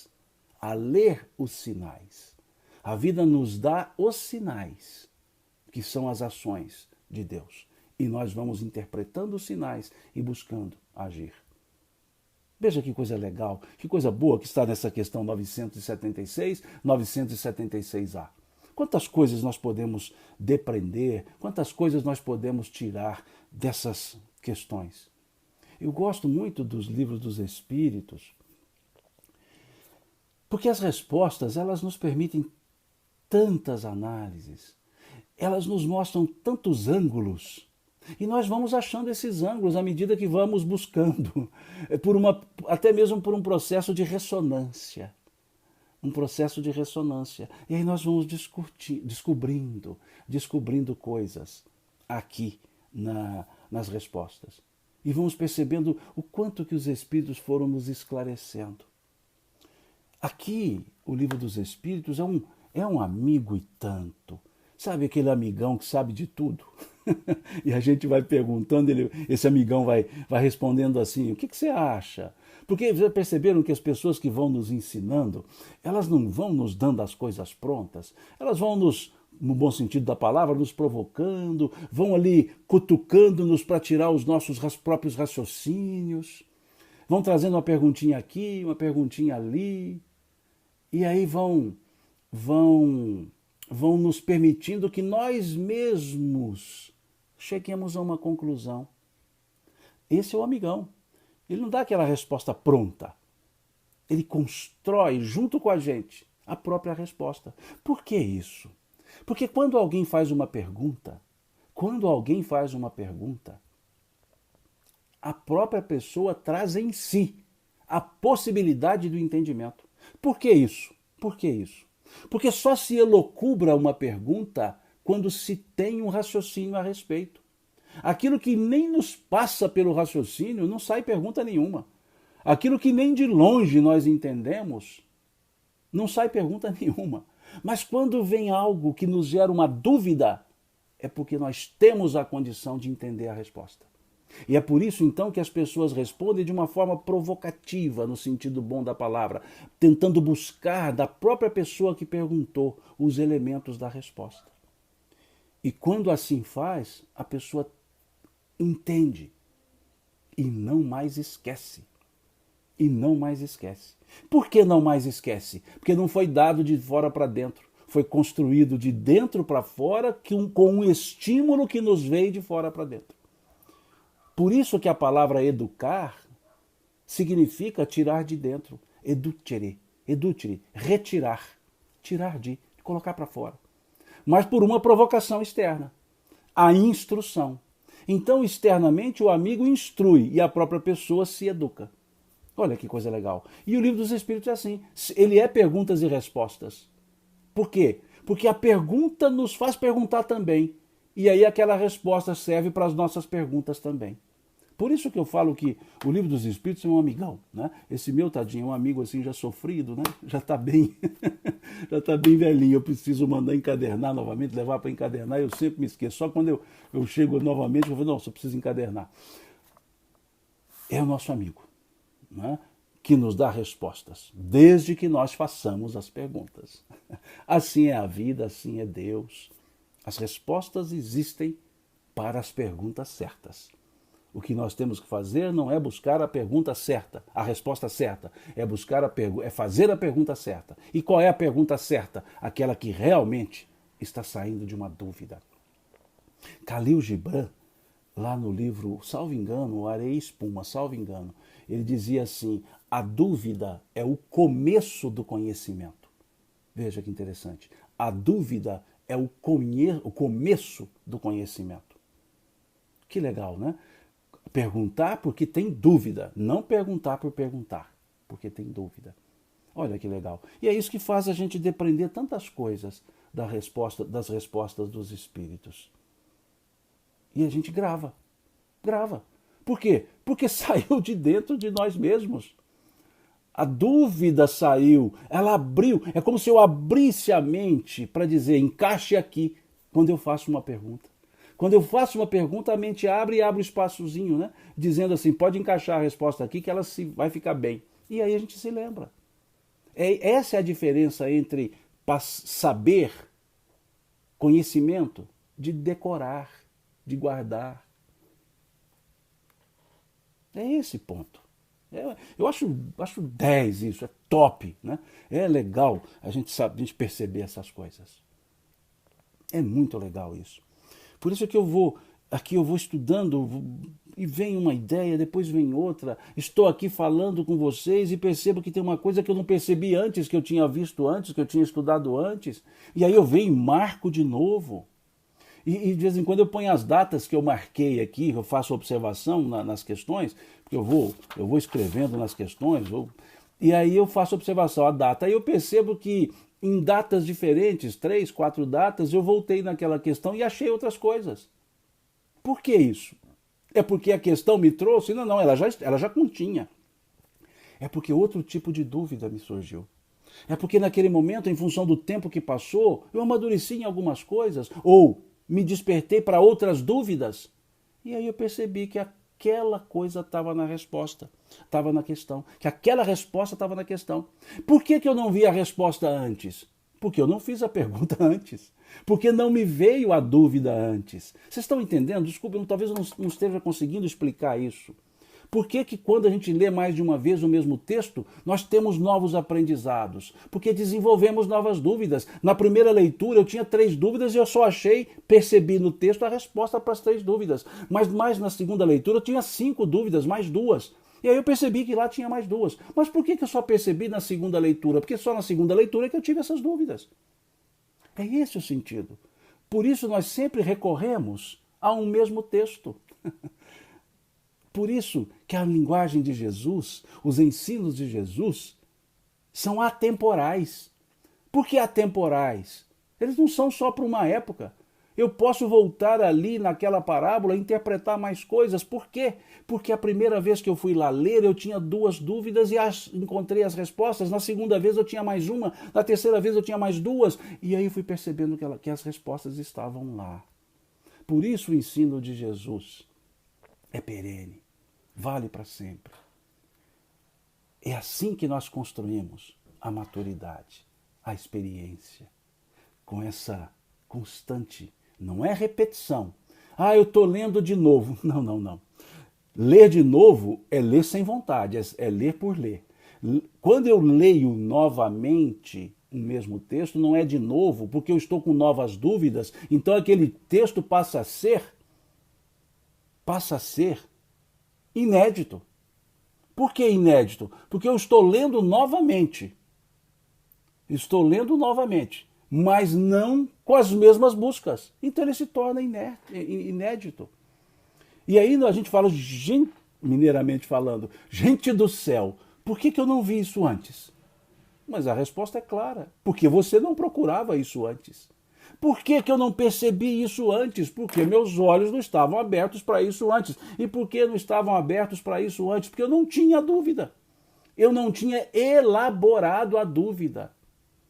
A ler os sinais. A vida nos dá os sinais, que são as ações de Deus. E nós vamos interpretando os sinais e buscando agir. Veja que coisa legal, que coisa boa que está nessa questão 976, 976A. Quantas coisas nós podemos depreender, quantas coisas nós podemos tirar dessas questões. Eu gosto muito dos livros dos Espíritos, porque as respostas, elas nos permitem tantas análises, elas nos mostram tantos ângulos, e nós vamos achando esses ângulos à medida que vamos buscando, até mesmo por um processo de ressonância. Um processo de ressonância. E aí nós vamos descobrindo coisas aqui nas respostas. E vamos percebendo o quanto que os Espíritos foram nos esclarecendo. Aqui, o Livro dos Espíritos é um amigo e tanto. Sabe aquele amigão que sabe de tudo? E a gente vai perguntando, esse amigão vai respondendo assim, o que você acha? Porque já perceberam que as pessoas que vão nos ensinando, elas não vão nos dando as coisas prontas, elas vão no bom sentido da palavra, nos provocando, vão ali cutucando-nos para tirar os nossos próprios raciocínios, vão trazendo uma perguntinha aqui, uma perguntinha ali, e aí vão nos permitindo que nós mesmos cheguemos a uma conclusão. Esse é o amigão. Ele não dá aquela resposta pronta. Ele constrói, junto com a gente, a própria resposta. Por que isso? Porque quando alguém faz uma pergunta, a própria pessoa traz em si a possibilidade do entendimento. Por que isso? Porque só se elocubra uma pergunta quando se tem um raciocínio a respeito. Aquilo que nem nos passa pelo raciocínio, não sai pergunta nenhuma. Aquilo que nem de longe nós entendemos, não sai pergunta nenhuma. Mas quando vem algo que nos gera uma dúvida, é porque nós temos a condição de entender a resposta. E é por isso, então, que as pessoas respondem de uma forma provocativa, no sentido bom da palavra, tentando buscar da própria pessoa que perguntou os elementos da resposta. E quando assim faz, a pessoa entende e não mais esquece. Por que não mais esquece? Porque não foi dado de fora para dentro. Foi construído de dentro para fora com um estímulo que nos veio de fora para dentro. Por isso que a palavra educar significa tirar de dentro. Educere, retirar, tirar de, colocar para fora. Mas por uma provocação externa, a instrução. Então, externamente, o amigo instrui e a própria pessoa se educa. Olha que coisa legal. E o Livro dos Espíritos é assim. Ele é perguntas e respostas. Por quê? Porque a pergunta nos faz perguntar também. E aí aquela resposta serve para as nossas perguntas também. Por isso que eu falo que o Livro dos Espíritos é um amigão, né? Esse meu, tadinho, é um amigo assim já sofrido, né? Já está bem, já tá bem velhinho. Eu preciso mandar encadernar novamente, levar para encadernar. Eu sempre me esqueço. Só quando eu chego novamente, eu falo, não, só preciso encadernar. É o nosso amigo, né? Que nos dá respostas, desde que nós façamos as perguntas. Assim é a vida, assim é Deus. As respostas existem para as perguntas certas. O que nós temos que fazer não é buscar a pergunta certa, a resposta certa, é fazer a pergunta certa. E qual é a pergunta certa? Aquela que realmente está saindo de uma dúvida. Khalil Gibran, lá no livro, salvo engano, Areia e Espuma, salvo engano, ele dizia assim, a dúvida é o começo do conhecimento. Veja que interessante. A dúvida é o começo do conhecimento. Que legal, né? Perguntar porque tem dúvida, não perguntar por perguntar, porque tem dúvida. Olha que legal. E é isso que faz a gente depreender tantas coisas das respostas dos Espíritos. E a gente grava. Por quê? Porque saiu de dentro de nós mesmos. A dúvida saiu, ela abriu. É como se eu abrisse a mente para dizer, encaixe aqui, quando eu faço uma pergunta. Quando eu faço uma pergunta, a mente abre e abre um espaçozinho, né? Dizendo assim, pode encaixar a resposta aqui que ela vai ficar bem. E aí a gente se lembra. Essa é a diferença entre saber, conhecimento, de decorar, de guardar. É esse ponto. Eu acho 10 isso, é top, né? É legal a gente sabe, a gente perceber essas coisas. É muito legal isso. Por isso é que aqui eu vou estudando e vem uma ideia, depois vem outra. Estou aqui falando com vocês e percebo que tem uma coisa que eu não percebi antes, que eu tinha visto antes, que eu tinha estudado antes. E aí eu venho e marco de novo. E de vez em quando eu ponho as datas que eu marquei aqui, eu faço observação nas questões, porque eu vou escrevendo nas questões, e aí eu faço observação, a data. Aí eu percebo que em datas diferentes, 3, 4 datas, eu voltei naquela questão e achei outras coisas. Por que isso? É porque a questão me trouxe? Não, ela já continha. É porque outro tipo de dúvida me surgiu. É porque naquele momento, em função do tempo que passou, eu amadureci em algumas coisas, ou me despertei para outras dúvidas. E aí eu percebi que aquela coisa estava na resposta, estava na questão, que aquela resposta estava na questão. Por que eu não vi a resposta antes? Porque eu não fiz a pergunta antes. Porque não me veio a dúvida antes. Vocês estão entendendo? Desculpe, talvez eu não esteja conseguindo explicar isso. Por que quando a gente lê mais de uma vez o mesmo texto, nós temos novos aprendizados? Porque desenvolvemos novas dúvidas. Na primeira leitura eu tinha 3 dúvidas e eu só percebi no texto a resposta para as 3 dúvidas. Mas mais na segunda leitura eu tinha 5 dúvidas, mais 2. E aí eu percebi que lá tinha mais 2. Mas por que eu só percebi na segunda leitura? Porque só na segunda leitura é que eu tive essas dúvidas. É esse o sentido. Por isso nós sempre recorremos a um mesmo texto. Por isso que a linguagem de Jesus, os ensinos de Jesus, são atemporais. Por que atemporais? Eles não são só para uma época. Eu posso voltar ali naquela parábola e interpretar mais coisas. Por quê? Porque a primeira vez que eu fui lá ler, eu tinha 2 dúvidas e encontrei as respostas. Na segunda vez eu tinha mais uma. Na terceira vez eu tinha mais 2. E aí fui percebendo que as respostas estavam lá. Por isso o ensino de Jesus é perene, vale para sempre. É assim que nós construímos a maturidade, a experiência, com essa constante, não é repetição. Eu estou lendo de novo. Não. Ler de novo é ler sem vontade, é ler por ler. Quando eu leio novamente o mesmo texto, não é de novo, porque eu estou com novas dúvidas, então aquele texto passa a ser inédito. Por que inédito? Porque eu estou lendo novamente. Mas não com as mesmas buscas. Então ele se torna inédito. E aí a gente fala, mineiramente falando, gente do céu, por que eu não vi isso antes? Mas a resposta é clara, porque você não procurava isso antes. Por que eu não percebi isso antes? Porque meus olhos não estavam abertos para isso antes. E por que não estavam abertos para isso antes? Porque eu não tinha dúvida. Eu não tinha elaborado a dúvida.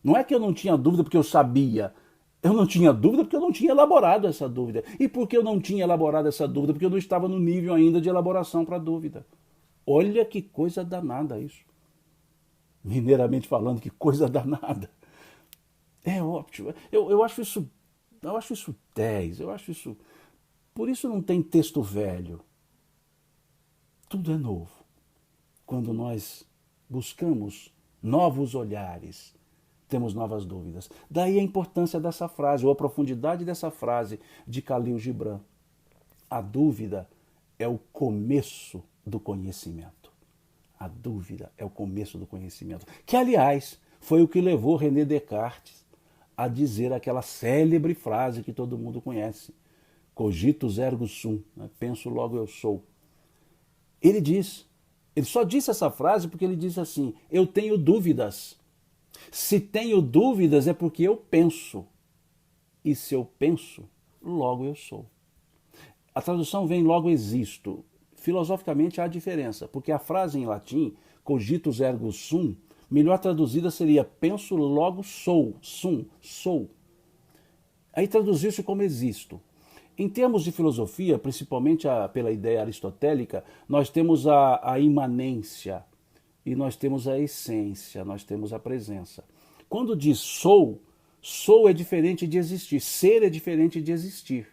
Não é que eu não tinha dúvida porque eu sabia. Eu não tinha dúvida porque eu não tinha elaborado essa dúvida. E por que eu não tinha elaborado essa dúvida? Porque eu não estava no nível ainda de elaboração para a dúvida. Olha que coisa danada isso. Mineiramente falando, que coisa danada. É ótimo. Eu acho isso 10, eu acho isso. Por isso não tem texto velho. Tudo é novo. Quando nós buscamos novos olhares, temos novas dúvidas. Daí a importância dessa frase, ou a profundidade dessa frase de Khalil Gibran. A dúvida é o começo do conhecimento. A dúvida é o começo do conhecimento. Que, aliás, foi o que levou René Descartes a dizer aquela célebre frase que todo mundo conhece. Cogitus ergo sum, né? Penso logo eu sou. Ele só disse essa frase porque ele disse assim, eu tenho dúvidas. Se tenho dúvidas é porque eu penso. E se eu penso, logo eu sou. A tradução vem logo existo. Filosoficamente há diferença, porque a frase em latim, cogitus ergo sum, melhor traduzida seria penso logo sou, sou. Aí traduziu-se como existo. Em termos de filosofia, principalmente pela ideia aristotélica, nós temos a imanência e nós temos a essência, nós temos a presença. Quando diz sou é diferente de existir, ser é diferente de existir.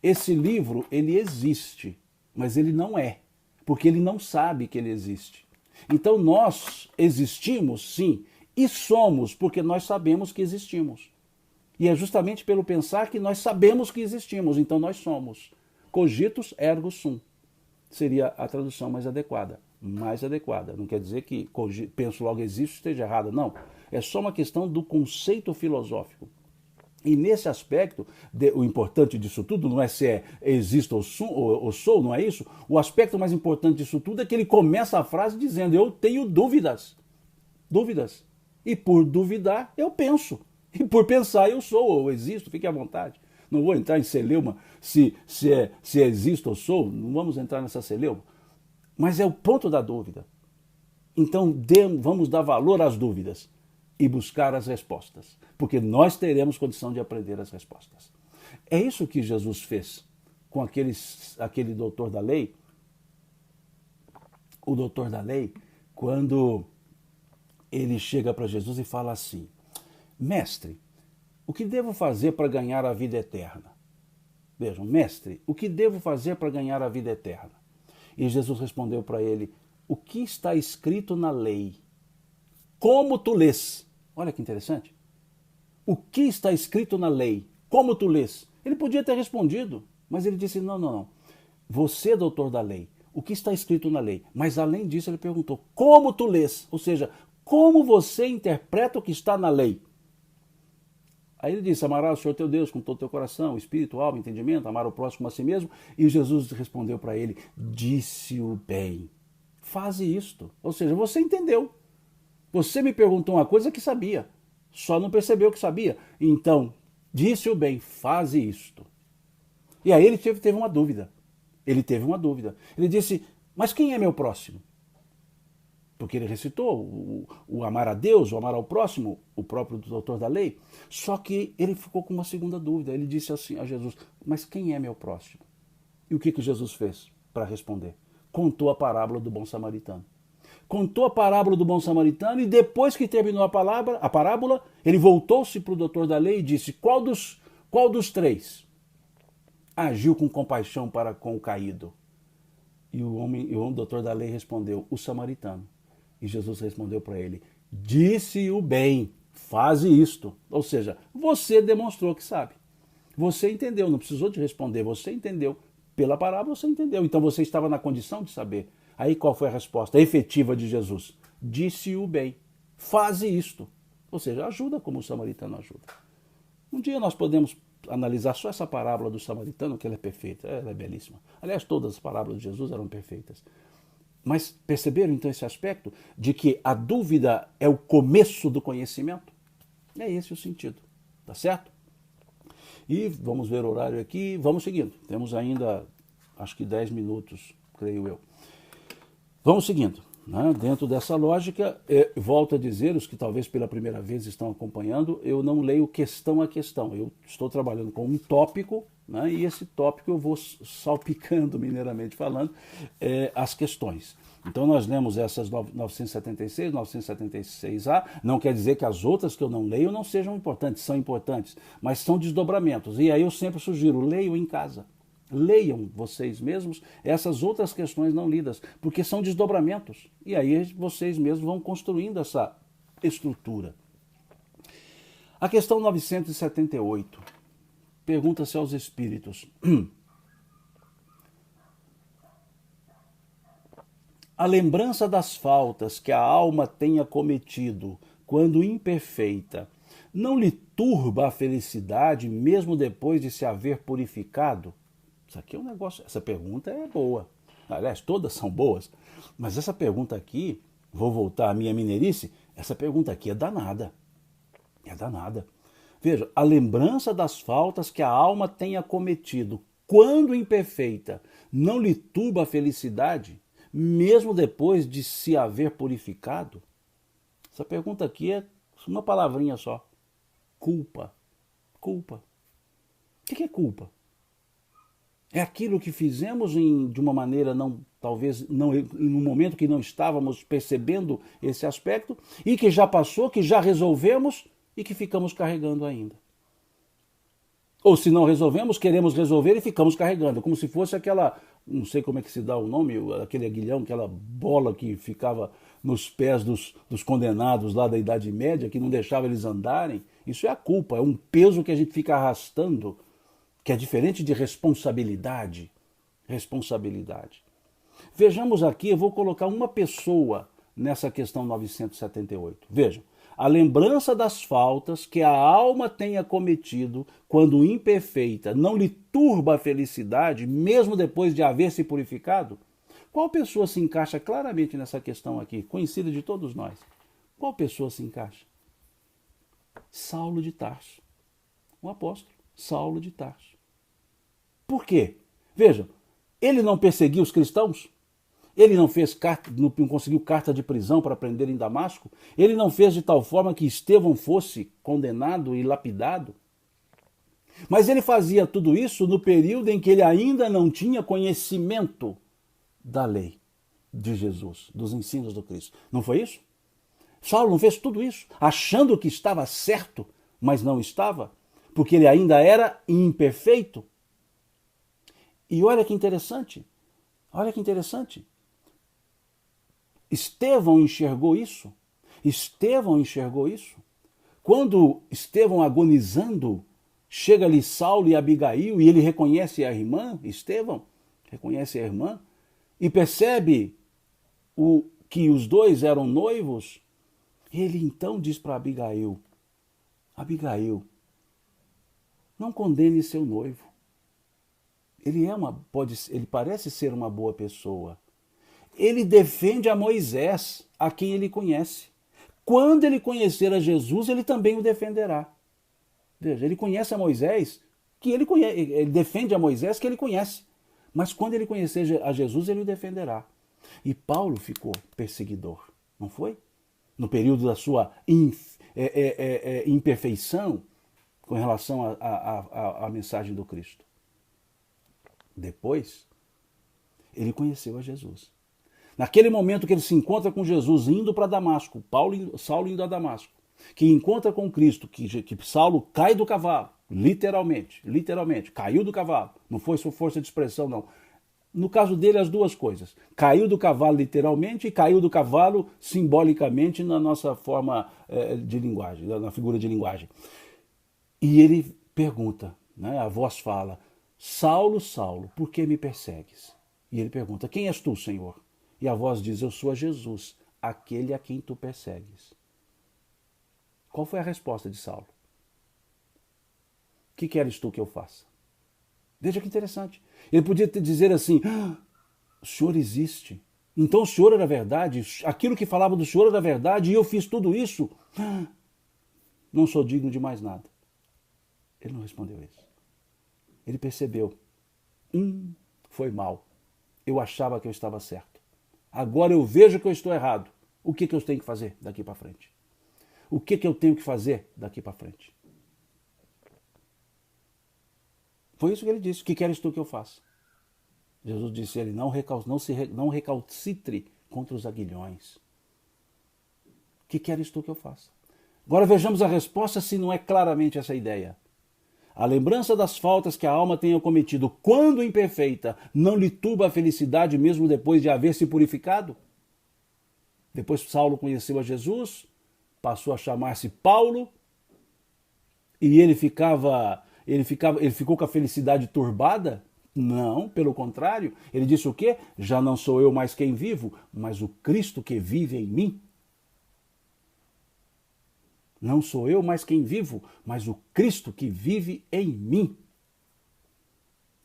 Esse livro, ele existe, mas ele não é, porque ele não sabe que ele existe. Então nós existimos, sim, e somos, porque nós sabemos que existimos. E é justamente pelo pensar que nós sabemos que existimos, então nós somos. Cogitus ergo sum seria a tradução mais adequada. Mais adequada. Não quer dizer que penso logo existo esteja errada, não. É só uma questão do conceito filosófico. E nesse aspecto, o importante disso tudo não é se existo ou sou, não é isso? O aspecto mais importante disso tudo é que ele começa a frase dizendo: eu tenho dúvidas. Dúvidas. E por duvidar, eu penso. E por pensar, eu sou ou existo. Fique à vontade. Não vou entrar em celeuma se existo ou sou. Não vamos entrar nessa celeuma. Mas é o ponto da dúvida. Então vamos dar valor às dúvidas e buscar as respostas, porque nós teremos condição de aprender as respostas. É isso que Jesus fez com aquele doutor da lei. O doutor da lei, quando ele chega para Jesus e fala assim: mestre, o que devo fazer para ganhar a vida eterna? Vejam, mestre, o que devo fazer para ganhar a vida eterna? E Jesus respondeu para ele: o que está escrito na lei? Como tu lês? Olha que interessante. O que está escrito na lei? Como tu lês? Ele podia ter respondido, mas ele disse: não. Você, doutor da lei, o que está escrito na lei? Mas além disso ele perguntou: como tu lês? Ou seja, como você interpreta o que está na lei? Aí ele disse: amarás o Senhor teu Deus com todo o teu coração, espírito, alma, entendimento, amar o próximo como a si mesmo. E Jesus respondeu para ele: disse-o bem, faze isto. Ou seja, você entendeu. Você me perguntou uma coisa que sabia, só não percebeu que sabia. Então, disse-o bem, faze isto. E aí ele teve uma dúvida. Ele teve uma dúvida. Ele disse: mas quem é meu próximo? Porque ele recitou o amar a Deus, o amar ao próximo, o próprio doutor da lei. Só que ele ficou com uma segunda dúvida. Ele disse assim a Jesus: mas quem é meu próximo? E o que Jesus fez para responder? Contou a parábola do bom samaritano. Contou a parábola do bom samaritano e depois que terminou a parábola, ele voltou-se para o doutor da lei e disse: qual dos três agiu com compaixão para com o caído? E o doutor da lei respondeu: o samaritano. E Jesus respondeu para ele: disse-o bem, faze isto. Ou seja, você demonstrou que sabe. Você entendeu, não precisou de responder, você entendeu. Pela parábola você entendeu, então você estava na condição de saber. Aí qual foi a resposta efetiva de Jesus? Disse-o bem, faze isto. Ou seja, ajuda como o samaritano ajuda. Um dia nós podemos analisar só essa parábola do samaritano, que ela é perfeita, ela é belíssima. Aliás, todas as parábolas de Jesus eram perfeitas. Mas perceberam então esse aspecto de que a dúvida é o começo do conhecimento? É esse o sentido, tá certo? E vamos ver o horário aqui, vamos seguindo. Temos ainda, acho que 10 minutos, creio eu. Vamos seguindo. Né? Dentro dessa lógica, volto a dizer, os que talvez pela primeira vez estão acompanhando, eu não leio questão a questão. Eu estou trabalhando com um tópico, né? E esse tópico eu vou salpicando, mineiramente falando, as questões. Então nós lemos essas 976, 976A, não quer dizer que as outras que eu não leio não sejam importantes, são importantes, mas são desdobramentos. E aí eu sempre sugiro, leiam em casa. Leiam vocês mesmos essas outras questões não lidas, porque são desdobramentos. E aí vocês mesmos vão construindo essa estrutura. A questão 978. Pergunta-se aos espíritos: a lembrança das faltas que a alma tenha cometido, quando imperfeita, não lhe turba a felicidade, mesmo depois de se haver purificado? Isso aqui é um negócio, essa pergunta é boa. Aliás, todas são boas, mas essa pergunta aqui, vou voltar à minha mineirice, essa pergunta aqui é danada. É danada. Veja, a lembrança das faltas que a alma tenha cometido, quando imperfeita, não lhe turba a felicidade, mesmo depois de se haver purificado? Essa pergunta aqui é uma palavrinha só. Culpa. Culpa. O que é culpa? É aquilo que fizemos de uma maneira talvez em um momento que não estávamos percebendo esse aspecto e que já passou, que já resolvemos e que ficamos carregando ainda. Ou se não resolvemos, queremos resolver e ficamos carregando, como se fosse aquela, não sei como é que se dá o nome, aquele aguilhão, aquela bola que ficava nos pés dos condenados lá da Idade Média, que não deixava eles andarem. Isso é a culpa, é um peso que a gente fica arrastando, que é diferente de responsabilidade. Responsabilidade. Vejamos aqui, eu vou colocar uma pessoa nessa questão 978. Vejam, a lembrança das faltas que a alma tenha cometido quando imperfeita não lhe turba a felicidade, mesmo depois de haver se purificado? Qual pessoa se encaixa claramente nessa questão aqui, conhecida de todos nós? Qual pessoa se encaixa? Saulo de Tarso, o apóstolo Saulo de Tarso. Por quê? Vejam, ele não perseguiu os cristãos? Ele não fez carta, não conseguiu carta de prisão para prender em Damasco? Ele não fez de tal forma que Estevão fosse condenado e lapidado? Mas ele fazia tudo isso no período em que ele ainda não tinha conhecimento da lei de Jesus, dos ensinos do Cristo. Não foi isso? Saulo não fez tudo isso achando que estava certo, mas não estava, porque ele ainda era imperfeito. E olha que interessante, olha que interessante. Estevão enxergou isso. Estevão enxergou isso. Quando Estevão agonizando, chega ali Saulo e Abigail e ele reconhece a irmã, Estevão reconhece a irmã e percebe que os dois eram noivos. Ele então diz para Abigail, Abigail, não condene seu noivo. Ele parece ser uma boa pessoa. Ele defende a Moisés, a quem ele conhece. Quando ele conhecer a Jesus, ele também o defenderá. Veja, ele conhece a Moisés, ele defende a Moisés que ele conhece. Mas quando ele conhecer a Jesus, ele o defenderá. E Paulo ficou perseguidor, não foi? No período da sua imperfeição com relação à mensagem do Cristo. Depois, ele conheceu a Jesus. Naquele momento que ele se encontra com Jesus indo para Damasco, Saulo indo a Damasco, que encontra com Cristo, que Saulo cai do cavalo, literalmente, caiu do cavalo, não foi sua força de expressão não. No caso dele, as duas coisas, caiu do cavalo literalmente e caiu do cavalo simbolicamente na nossa forma de linguagem, na figura de linguagem. E ele pergunta, né, a voz fala, Saulo, Saulo, por que me persegues? E ele pergunta, quem és tu, Senhor? E a voz diz, eu sou a Jesus, aquele a quem tu persegues. Qual foi a resposta de Saulo? O que queres tu que eu faça? Veja que interessante. Ele podia dizer assim, o Senhor existe. Então o Senhor era verdade, aquilo que falava do Senhor era verdade e eu fiz tudo isso. Não sou digno de mais nada. Ele não respondeu isso. Ele percebeu. Foi mal. Eu achava que eu estava certo. Agora eu vejo que eu estou errado. O que eu tenho que fazer daqui para frente? O que eu tenho que fazer daqui para frente? Foi isso que ele disse. O que queres tu que eu faça? Jesus disse a ele, não recalcitre contra os aguilhões. O que queres tu que eu faça? Agora vejamos a resposta se não é claramente essa ideia. A lembrança das faltas que a alma tenha cometido, quando imperfeita, não lhe turba a felicidade mesmo depois de haver se purificado? Depois Saulo conheceu a Jesus, passou a chamar-se Paulo, e ele ficou com a felicidade turbada? Não, pelo contrário, ele disse o quê? Já não sou eu mais quem vivo, mas o Cristo que vive em mim. Não sou eu mais quem vivo, mas o Cristo que vive em mim.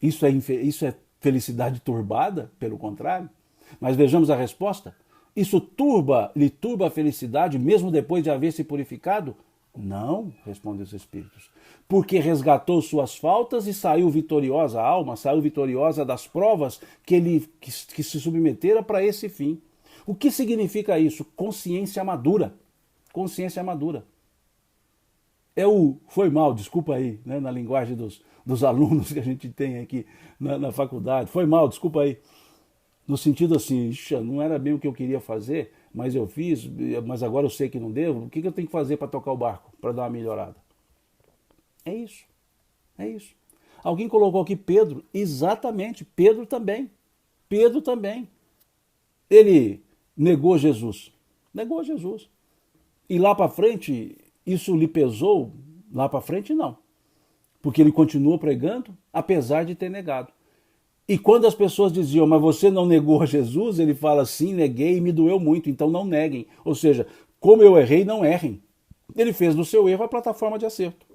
Isso é felicidade turbada? Pelo contrário. Mas vejamos a resposta. Isso lhe turba a felicidade mesmo depois de haver se purificado? Não, respondem os Espíritos. Porque resgatou suas faltas e saiu vitoriosa a alma, saiu vitoriosa das provas que se submetera para esse fim. O que significa isso? Consciência madura. Consciência madura. Foi mal, desculpa aí, né, na linguagem dos alunos que a gente tem aqui na faculdade. Foi mal, desculpa aí. No sentido assim, não era bem o que eu queria fazer, mas eu fiz, mas agora eu sei que não devo. O que eu tenho que fazer para tocar o barco, para dar uma melhorada? É isso. É isso. Alguém colocou aqui Pedro, exatamente, Pedro também. Pedro também. Ele negou Jesus. Negou Jesus. E lá para frente, isso lhe pesou? Lá para frente, não. Porque ele continuou pregando, apesar de ter negado. E quando as pessoas diziam, mas você não negou a Jesus? Ele fala, sim, neguei e me doeu muito, então não neguem. Ou seja, como eu errei, não errem. Ele fez do seu erro a plataforma de acerto.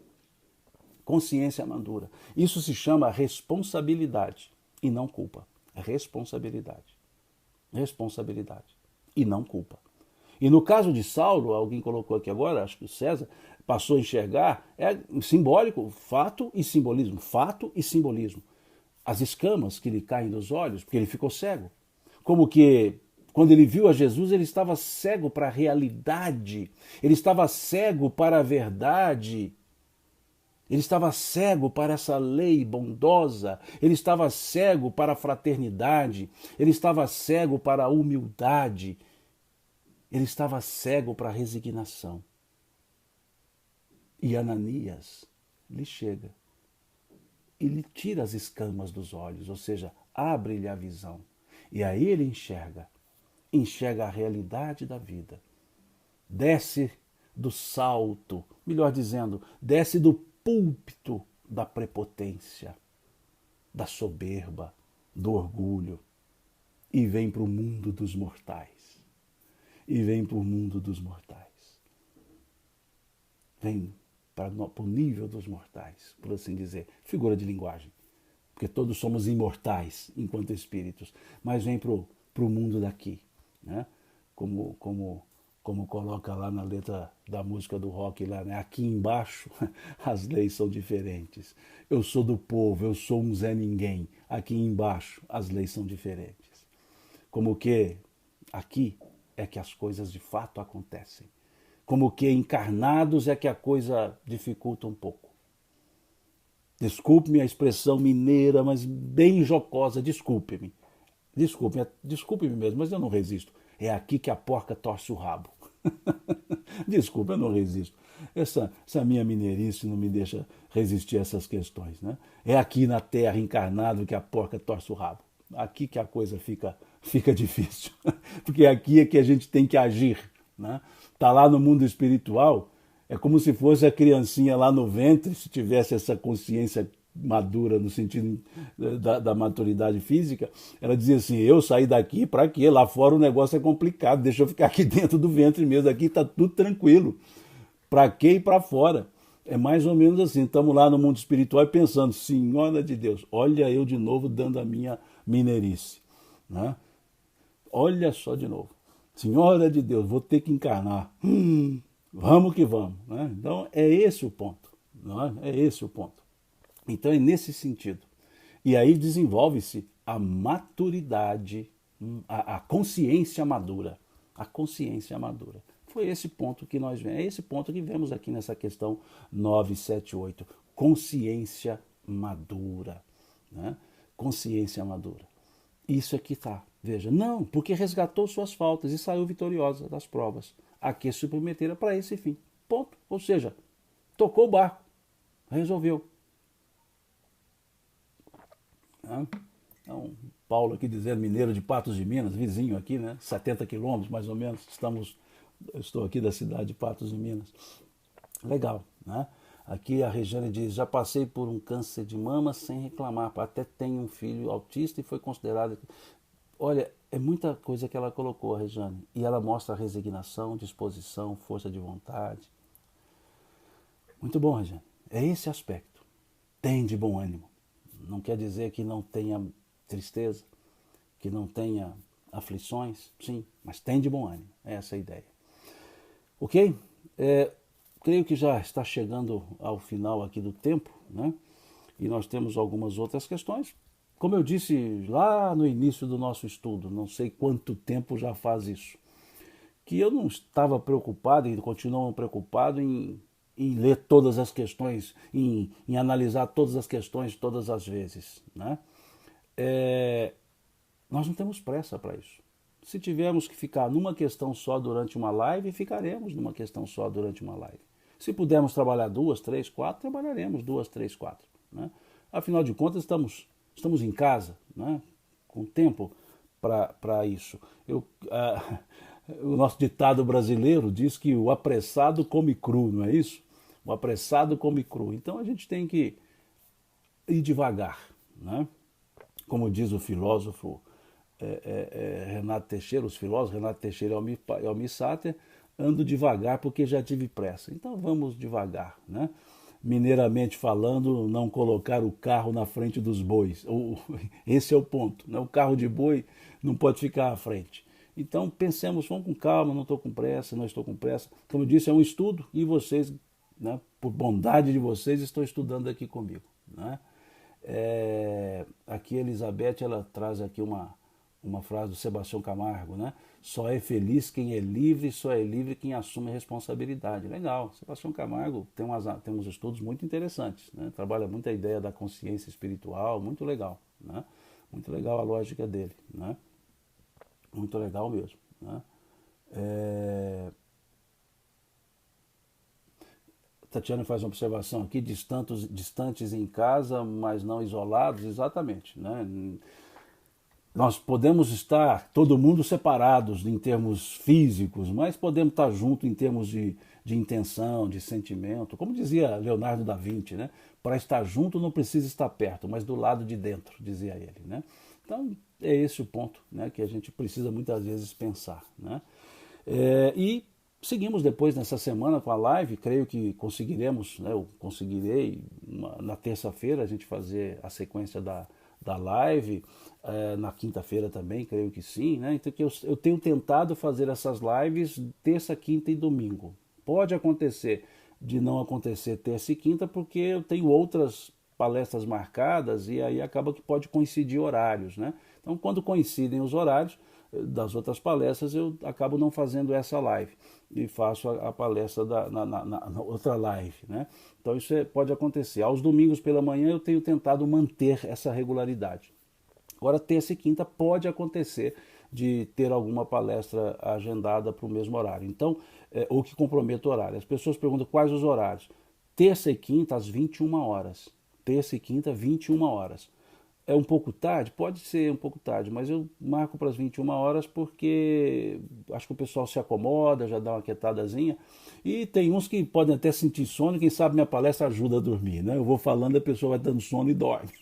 Consciência madura. Isso se chama responsabilidade e não culpa. Responsabilidade. Responsabilidade e não culpa. E no caso de Saulo, alguém colocou aqui agora, acho que o César, passou a enxergar, é simbólico, fato e simbolismo. Fato e simbolismo. As escamas que lhe caem dos olhos, porque ele ficou cego. Como que quando ele viu a Jesus, ele estava cego para a realidade, ele estava cego para a verdade, ele estava cego para essa lei bondosa, ele estava cego para a fraternidade, ele estava cego para a humildade, ele estava cego para a resignação. E Ananias lhe chega e lhe tira as escamas dos olhos, ou seja, abre-lhe a visão. E aí ele enxerga a realidade da vida. Desce do salto, melhor dizendo, desce do púlpito da prepotência, da soberba, do orgulho, e vem para o mundo dos mortais. E vem para o mundo dos mortais. Vem para o nível dos mortais, por assim dizer, figura de linguagem, porque todos somos imortais enquanto espíritos, mas vem para o mundo daqui, né? Como coloca lá na letra da música do rock, lá, né? Aqui embaixo as leis são diferentes, eu sou do povo, eu sou um Zé Ninguém, aqui embaixo as leis são diferentes, como que aqui é que as coisas de fato acontecem. Como que encarnados é que a coisa dificulta um pouco. Desculpe-me a expressão mineira, mas bem jocosa, desculpe-me. Desculpe-me mesmo, mas eu não resisto. É aqui que a porca torce o rabo. Desculpa, eu não resisto. Essa minha mineirice não me deixa resistir a essas questões, né? É aqui na Terra, encarnado, que a porca torce o rabo. Aqui que a coisa fica difícil. Porque aqui é que a gente tem que agir, né? Tá lá no mundo espiritual, é como se fosse a criancinha lá no ventre, se tivesse essa consciência madura no sentido da maturidade física, ela dizia assim, eu saí daqui para quê? Lá fora o negócio é complicado, deixa eu ficar aqui dentro do ventre mesmo, aqui tá tudo tranquilo. Para quê e para fora? É mais ou menos assim, estamos lá no mundo espiritual e pensando, Senhora de Deus, olha eu de novo dando a minha mineirice, né? Olha só de novo. Senhora de Deus, vou ter que encarnar. Vamos que vamos. Né? Então, é esse o ponto. Não é? É esse o ponto. Então, é nesse sentido. E aí desenvolve-se a maturidade, a consciência madura. A consciência madura. Foi esse ponto que nós vemos. É esse ponto que vemos aqui nessa questão 978. Consciência madura. Né? Consciência madura. Isso aqui está. Veja, não, porque resgatou suas faltas e saiu vitoriosa das provas. A que se submeteram para esse fim. Ponto. Ou seja, tocou o barco. Resolveu. Então, Paulo aqui dizendo, mineiro de Patos de Minas, vizinho aqui, né? 70 quilômetros mais ou menos. Estou aqui da cidade de Patos de Minas. Legal, né? Aqui a Regiane diz, já passei por um câncer de mama sem reclamar, até tenho um filho autista e foi considerado... Olha, é muita coisa que ela colocou, a Regiane, e ela mostra resignação, disposição, força de vontade. Muito bom, Regiane. É esse aspecto. Tem de bom ânimo. Não quer dizer que não tenha tristeza, que não tenha aflições, sim, mas tem de bom ânimo. É essa a ideia. Ok? Creio que já está chegando ao final aqui do tempo, né? E nós temos algumas outras questões. Como eu disse lá no início do nosso estudo, não sei quanto tempo já faz isso, que eu não estava preocupado e continuo preocupado em ler todas as questões, em analisar todas as questões todas as vezes, né? Nós não temos pressa para isso. Se tivermos que ficar numa questão só durante uma live, ficaremos numa questão só durante uma live. Se pudermos trabalhar 2, 3, 4, trabalharemos 2, 3, 4. né? Afinal de contas, estamos em casa, né? Com tempo para isso. O nosso ditado brasileiro diz que o apressado come cru, não é isso? O apressado come cru. Então a gente tem que ir devagar, né? Como diz o filósofo Renato Teixeira, os filósofos Renato Teixeira e Almir Sater, ando devagar porque já tive pressa. Então vamos devagar, né? Mineiramente falando, não colocar o carro na frente dos bois. Esse é o ponto, né? O carro de boi não pode ficar à frente. Então pensemos, vamos com calma, não estou com pressa, não estou com pressa. Como eu disse, é um estudo e vocês, né, por bondade de vocês, estão estudando aqui comigo, né? Aqui a Elizabeth, ela traz aqui uma frase do Sebastião Camargo, né? Só é feliz quem é livre, só é livre quem assume a responsabilidade. Legal, Sebastião Camargo tem uns estudos muito interessantes, né? Trabalha muito a ideia da consciência espiritual, muito legal, né? Muito legal a lógica dele, né? Muito legal mesmo, né? Tatiana faz uma observação aqui, distantes em casa, mas não isolados, exatamente, né? Nós podemos estar, todo mundo, separados em termos físicos, mas podemos estar juntos em termos de intenção, de sentimento. Como dizia Leonardo da Vinci, né? Para estar junto não precisa estar perto, mas do lado de dentro, dizia ele, né? Então, é esse o ponto, né, que a gente precisa muitas vezes pensar, né? E seguimos depois nessa semana com a live, creio que conseguiremos, né, eu conseguirei na terça-feira a gente fazer a sequência da live, na quinta-feira também, creio que sim, né? Então eu tenho tentado fazer essas lives terça, quinta e domingo. Pode acontecer de não acontecer terça e quinta, porque eu tenho outras palestras marcadas e aí acaba que pode coincidir horários, né? Então, quando coincidem os horários das outras palestras, eu acabo não fazendo essa live e faço a palestra na outra live, né? Então, isso pode acontecer. Aos domingos pela manhã eu tenho tentado manter essa regularidade. Agora, terça e quinta pode acontecer de ter alguma palestra agendada para o mesmo horário. Então, ou que comprometa o horário. As pessoas perguntam quais os horários. Terça e quinta às 21 horas. Terça e quinta, 21 horas. É um pouco tarde? Pode ser um pouco tarde, mas eu marco para as 21 horas porque acho que o pessoal se acomoda, já dá uma quietadazinha. E tem uns que podem até sentir sono, quem sabe minha palestra ajuda a dormir, né? Eu vou falando, a pessoa vai dando sono e dorme.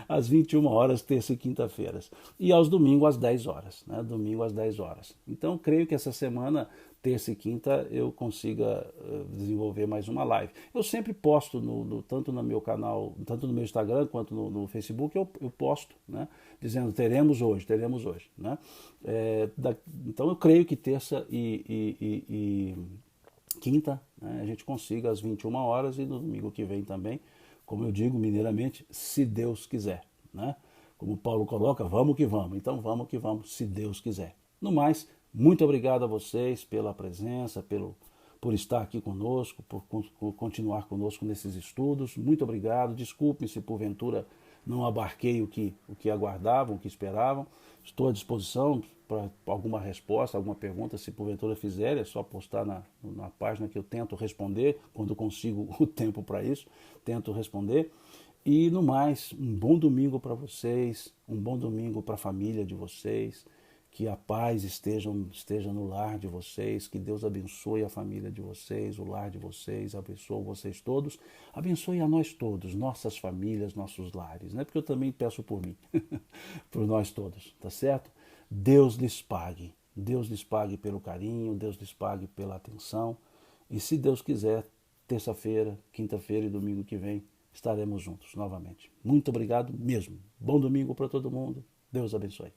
Às 21 horas, terça e quinta-feiras. E aos domingos, às 10 horas. Né? Domingo, às 10 horas. Então, creio que essa semana, terça e quinta, eu consiga desenvolver mais uma live. Eu sempre posto, tanto no meu canal, tanto no meu Instagram quanto no Facebook, eu posto, né? Dizendo, teremos hoje. Né? Então, eu creio que terça e quinta, né, a gente consiga às 21 horas e no domingo que vem também, como eu digo mineiramente, se Deus quiser, né? Como Paulo coloca, vamos que vamos. Então vamos que vamos, se Deus quiser. No mais, muito obrigado a vocês pela presença, por estar aqui conosco, por continuar conosco nesses estudos. Muito obrigado. Desculpem se porventura não abarquei o que aguardavam, o que esperavam. Estou à disposição para alguma resposta, alguma pergunta, se porventura fizerem, é só postar na página que eu tento responder, quando consigo o tempo para isso, tento responder. E no mais, um bom domingo para vocês, um bom domingo para a família de vocês, que a paz esteja no lar de vocês, que Deus abençoe a família de vocês, o lar de vocês, abençoe vocês todos, abençoe a nós todos, nossas famílias, nossos lares, né? Porque eu também peço por mim, por nós todos, tá certo? Deus lhes pague pelo carinho, Deus lhes pague pela atenção, e se Deus quiser, terça-feira, quinta-feira e domingo que vem, estaremos juntos novamente. Muito obrigado mesmo. Bom domingo para todo mundo. Deus abençoe.